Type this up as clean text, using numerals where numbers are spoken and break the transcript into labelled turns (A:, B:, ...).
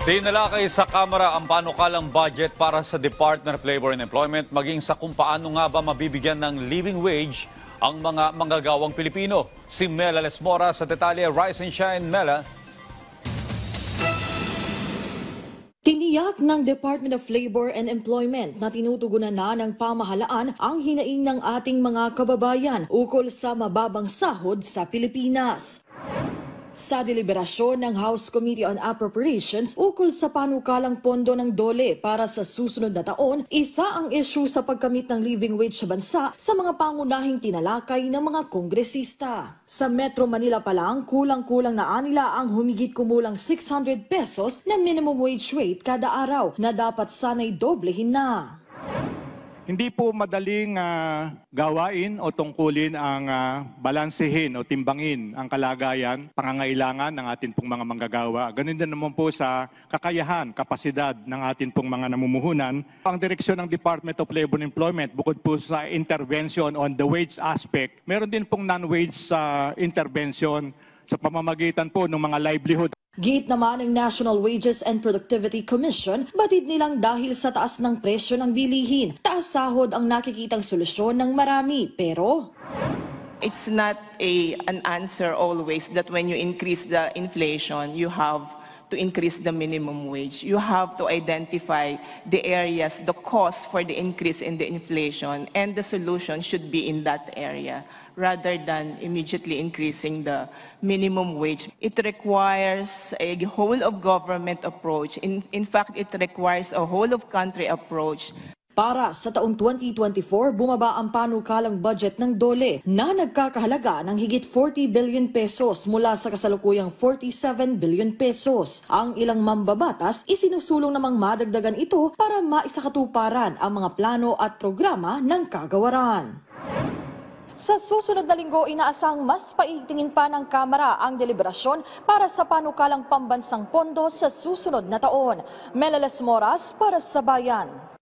A: Tinalakay sa Kamara ang panukalang budget para sa Department of Labor and Employment maging sa kung paano nga ba mabibigyan ng living wage ang mga manggagawang Pilipino. Si Mela Lesmora sa detalye. Rise and Shine, Mela.
B: Tiniyak ng Department of Labor and Employment na tinutugunan na ng pamahalaan ang hinaing ng ating mga kababayan ukol sa mababang sahod sa Pilipinas. Sa deliberasyon ng House Committee on Appropriations ukol sa panukalang pondo ng DOLE para sa susunod na taon, isa ang issue sa pagkamit ng living wage sa bansa sa mga pangunahing tinalakay ng mga kongresista. Sa Metro Manila pa lang, kulang-kulang na anila ang humigit kumulang 600 pesos na minimum wage rate kada araw na dapat sana'y doblehin na.
C: Hindi po madaling gawain o tungkulin ang balansehin o timbangin ang kalagayan, pangangailangan ng atin pong mga manggagawa. Ganun din naman po sa kakayahan, kapasidad ng atin pong mga namumuhunan. Ang direksyon ng Department of Labor and Employment, bukod po sa intervention on the wage aspect, meron din pong non-wage intervention sa pamamagitan po ng mga livelihood.
B: Git naman ng National Wages and Productivity Commission, batid nilang dahil sa taas ng presyo ng bilihin, taas sahod ang nakikitang solusyon ng marami. Pero
D: it's not an answer always that when you increase the inflation, you have to increase the minimum wage. You have to identify the areas, the cost for the increase in the inflation, and the solution should be in that area rather than immediately increasing the minimum wage. It requires a whole of government approach. In fact, it requires a whole of country approach.
B: Para sa taong 2024, bumaba ang panukalang budget ng DOLE na nagkakahalaga ng higit 40 billion pesos mula sa kasalukuyang 47 billion pesos. Ang ilang mambabatas, isinusulong namang madagdagan ito para maisakatuparan ang mga plano at programa ng kagawaran. Sa susunod na linggo, inaasang mas paigtingin pa ng Kamara ang deliberasyon para sa panukalang pambansang pondo sa susunod na taon. Mela Lesmora para sa Bayan.